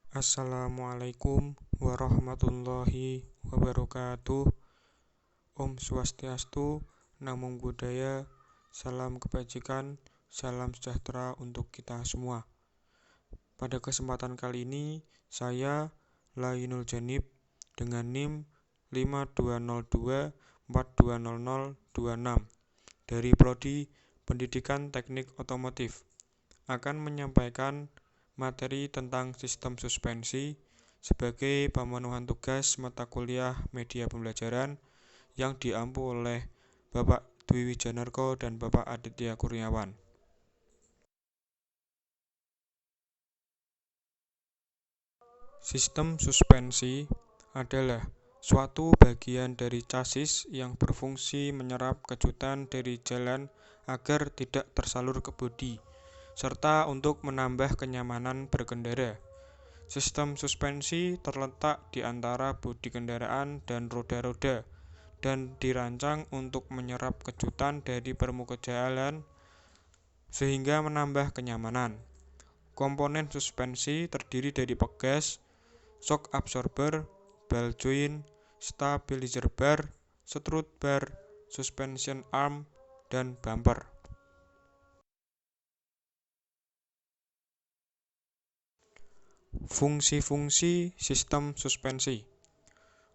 Assalamualaikum warahmatullahi wabarakatuh. Om Swastiastu, Namo Buddhaya, salam kebajikan, salam sejahtera untuk kita semua. Pada kesempatan kali ini, saya Lainul Janib dengan NIM 5202420026 dari Prodi Pendidikan Teknik Otomotif akan menyampaikan materi tentang sistem suspensi sebagai pemenuhan tugas mata kuliah media pembelajaran yang diampu oleh Bapak Dwi Wijanarko dan Bapak Aditya Kurniawan. Sistem suspensi adalah suatu bagian dari chassis yang berfungsi menyerap kejutan dari jalan agar tidak tersalur ke bodi, serta untuk menambah kenyamanan berkendara. Sistem suspensi terletak di antara bodi kendaraan dan roda-roda dan dirancang untuk menyerap kejutan dari permukaan jalan sehingga menambah kenyamanan. Komponen suspensi terdiri dari pegas, shock absorber, ball joint, stabilizer bar, strut bar, suspension arm, dan bumper. Fungsi-fungsi sistem suspensi.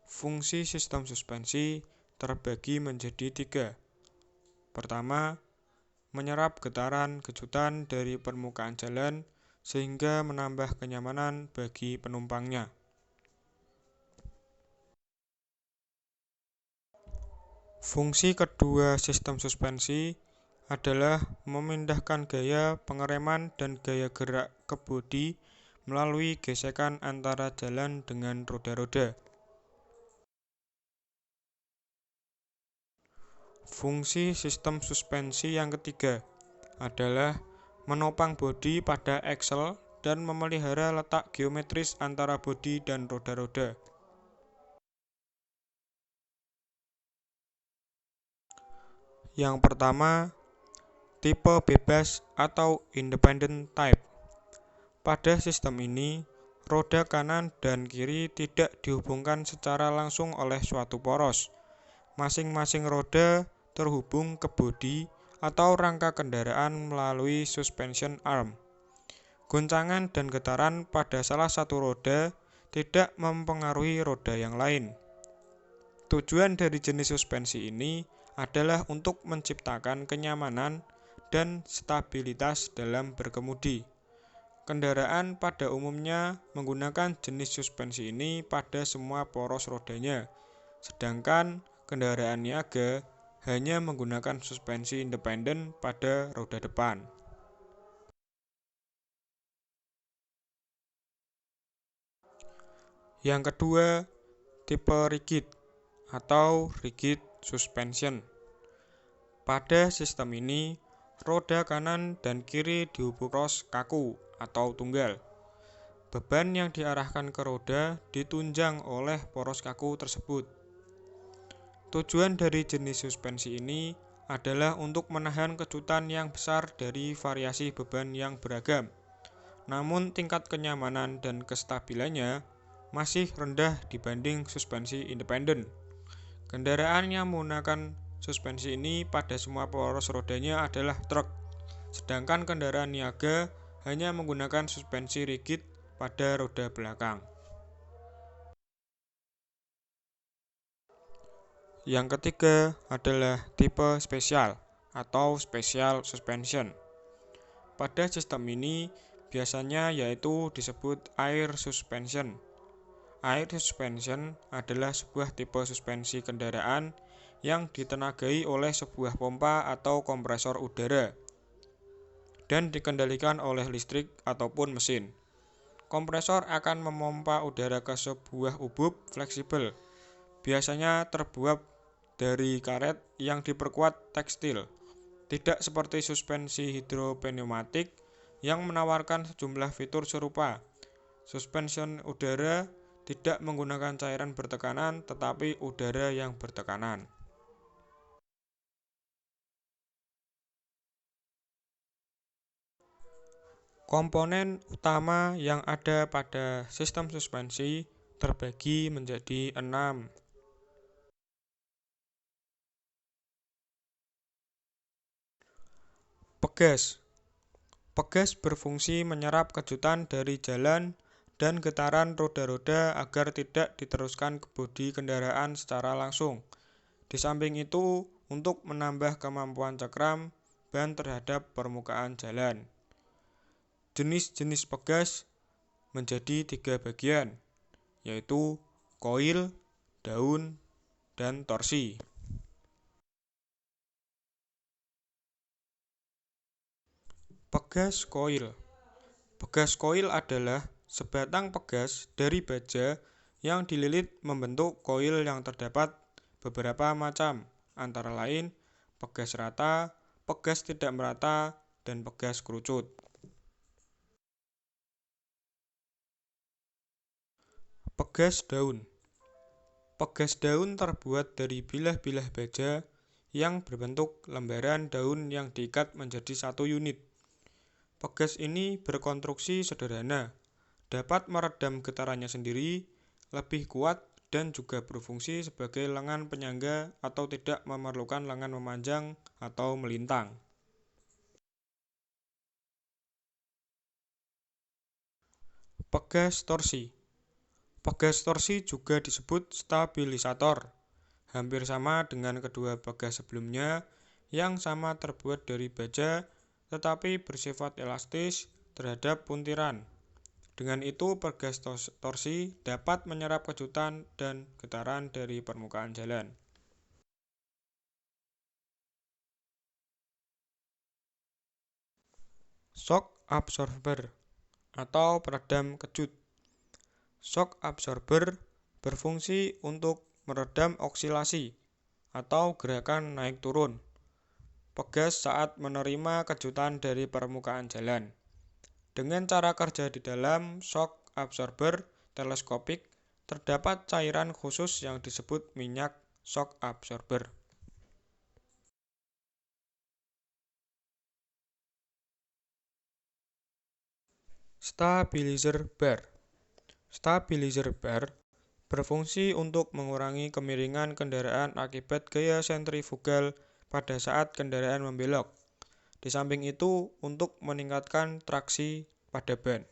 Fungsi sistem suspensi terbagi menjadi 3. Pertama, menyerap getaran kejutan dari permukaan jalan sehingga menambah kenyamanan bagi penumpangnya. Fungsi kedua sistem suspensi adalah memindahkan gaya pengereman dan gaya gerak ke bodi melalui gesekan antara jalan dengan roda-roda. Fungsi sistem suspensi yang ketiga adalah menopang bodi pada aksel dan memelihara letak geometris antara bodi dan roda-roda. Yang pertama, tipe bebas atau independent type. Pada sistem ini, roda kanan dan kiri tidak dihubungkan secara langsung oleh suatu poros. Masing-masing roda terhubung ke bodi atau rangka kendaraan melalui suspension arm. Goncangan dan getaran pada salah satu roda tidak mempengaruhi roda yang lain. Tujuan dari jenis suspensi ini adalah untuk menciptakan kenyamanan dan stabilitas dalam berkemudi. Kendaraan pada umumnya menggunakan jenis suspensi ini pada semua poros rodanya, sedangkan kendaraan niaga hanya menggunakan suspensi independen pada roda depan. Yang kedua, tipe rigid atau rigid suspension. Pada sistem ini, roda kanan dan kiri dihubungkan poros kaku atau tunggal. Beban yang diarahkan ke roda ditunjang oleh poros kaku tersebut. Tujuan dari jenis suspensi ini adalah untuk menahan kejutan yang besar dari variasi beban yang beragam. Namun tingkat kenyamanan dan kestabilannya masih rendah dibanding suspensi independen. Kendaraan yang menggunakan suspensi ini pada semua poros rodanya adalah truk, sedangkan kendaraan niaga hanya menggunakan suspensi rigid pada roda belakang. Yang ketiga adalah tipe spesial atau special suspension. Pada sistem ini biasanya yaitu disebut air suspension. Air suspension adalah sebuah tipe suspensi kendaraan yang ditenagai oleh sebuah pompa atau kompresor udara dan dikendalikan oleh listrik ataupun mesin. Kompresor akan memompa udara ke sebuah ubub fleksibel, biasanya terbuat dari karet yang diperkuat tekstil, tidak seperti suspensi hidropneumatik yang menawarkan sejumlah fitur serupa. Suspension udara tidak menggunakan cairan bertekanan tetapi udara yang bertekanan. Komponen utama yang ada pada sistem suspensi terbagi menjadi 6. Pegas. Pegas berfungsi menyerap kejutan dari jalan dan getaran roda-roda agar tidak diteruskan ke bodi kendaraan secara langsung. Di samping itu, untuk menambah kemampuan cekram ban terhadap permukaan jalan. Jenis-jenis pegas menjadi 3 bagian, yaitu koil, daun, dan torsi. Pegas koil. Pegas koil adalah sebatang pegas dari baja yang dililit membentuk koil yang terdapat beberapa macam, antara lain pegas rata, pegas tidak merata, dan pegas kerucut. Pegas daun. Pegas daun terbuat dari bilah-bilah baja yang berbentuk lembaran daun yang diikat menjadi satu unit. Pegas ini berkonstruksi sederhana, dapat meredam getarannya sendiri, lebih kuat, dan juga berfungsi sebagai lengan penyangga atau tidak memerlukan lengan memanjang atau melintang. Pegas torsi. Pegas torsi juga disebut stabilisator, hampir sama dengan kedua pegas sebelumnya yang sama terbuat dari baja tetapi bersifat elastis terhadap puntiran. Dengan itu, pegas torsi dapat menyerap kejutan dan getaran dari permukaan jalan. Shock absorber atau peredam kejut. Shock absorber berfungsi untuk meredam oksilasi atau gerakan naik turun pegas saat menerima kejutan dari permukaan jalan. Dengan cara kerja di dalam shock absorber teleskopik, terdapat cairan khusus yang disebut minyak shock absorber. Stabilizer bar. Stabilizer bar berfungsi untuk mengurangi kemiringan kendaraan akibat gaya sentrifugal pada saat kendaraan membelok. Di samping itu, untuk meningkatkan traksi pada ban.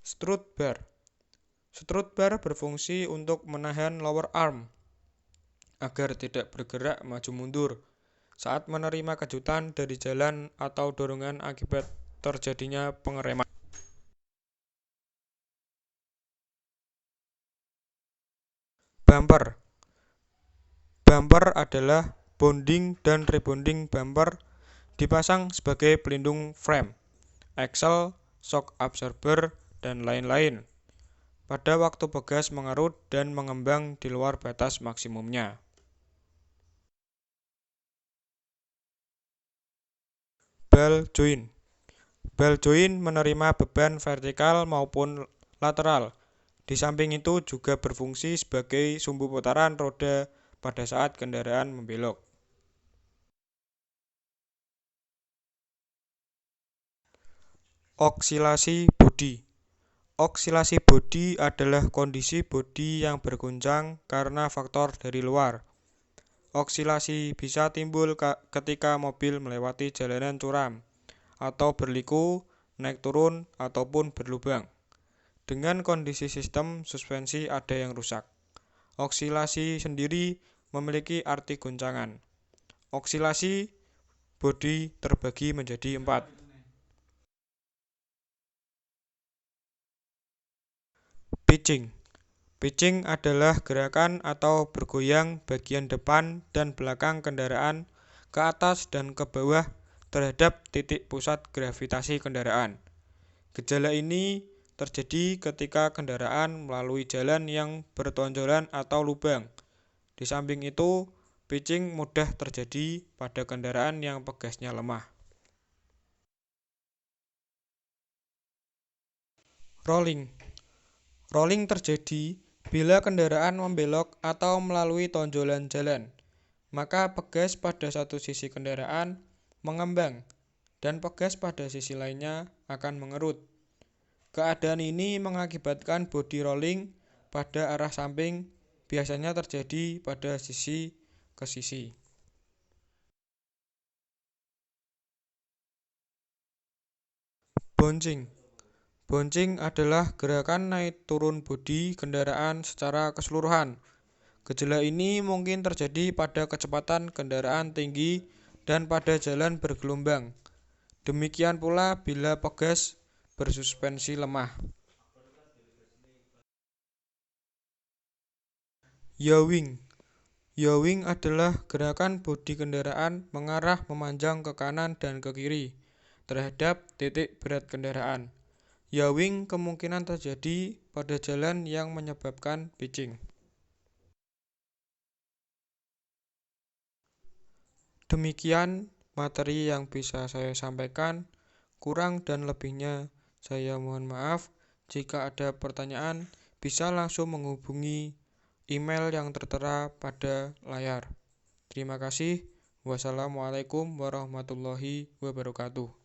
Strut bar. Strut bar berfungsi untuk menahan lower arm agar tidak bergerak maju mundur saat menerima kejutan dari jalan atau dorongan akibat terjadinya pengereman. Bumper. Bumper adalah bonding dan rebonding bumper dipasang sebagai pelindung frame, axle, shock absorber, dan lain-lain pada waktu pegas mengerut dan mengembang di luar batas maksimumnya. Ball joint. Ball joint menerima beban vertikal maupun lateral. Di samping itu juga berfungsi sebagai sumbu putaran roda pada saat kendaraan membelok. Oksilasi bodi. Oksilasi bodi adalah kondisi bodi yang berguncang karena faktor dari luar. Oksilasi bisa timbul ketika mobil melewati jalanan curam, atau berliku, naik turun, ataupun berlubang. Dengan kondisi sistem suspensi ada yang rusak. Oksilasi sendiri memiliki arti goncangan. Oksilasi bodi terbagi menjadi 4. Pitching. Pitching adalah gerakan atau bergoyang bagian depan dan belakang kendaraan ke atas dan ke bawah terhadap titik pusat gravitasi kendaraan. Gejala ini terjadi ketika kendaraan melalui jalan yang bertonjolan atau lubang. Di samping itu, pitching mudah terjadi pada kendaraan yang pegasnya lemah. Rolling. Rolling terjadi bila kendaraan membelok atau melalui tonjolan jalan. maka pegas pada satu sisi kendaraan mengembang dan pegas pada sisi lainnya akan mengerut. Keadaan ini mengakibatkan body rolling pada arah samping biasanya terjadi pada sisi ke sisi. Bouncing. Bouncing adalah gerakan naik turun bodi kendaraan secara keseluruhan. Gejala ini mungkin terjadi pada kecepatan kendaraan tinggi dan pada jalan bergelombang. Demikian pula bila pegas bersuspensi lemah. Yawing. Yawing adalah gerakan bodi kendaraan mengarah memanjang ke kanan dan ke kiri terhadap titik berat kendaraan. Yawing kemungkinan terjadi pada jalan yang menyebabkan pitching. Demikian materi yang bisa saya sampaikan. Kurang dan lebihnya saya mohon maaf. Jika ada pertanyaan, bisa langsung menghubungi email yang tertera pada layar. Terima kasih. Wassalamualaikum warahmatullahi wabarakatuh.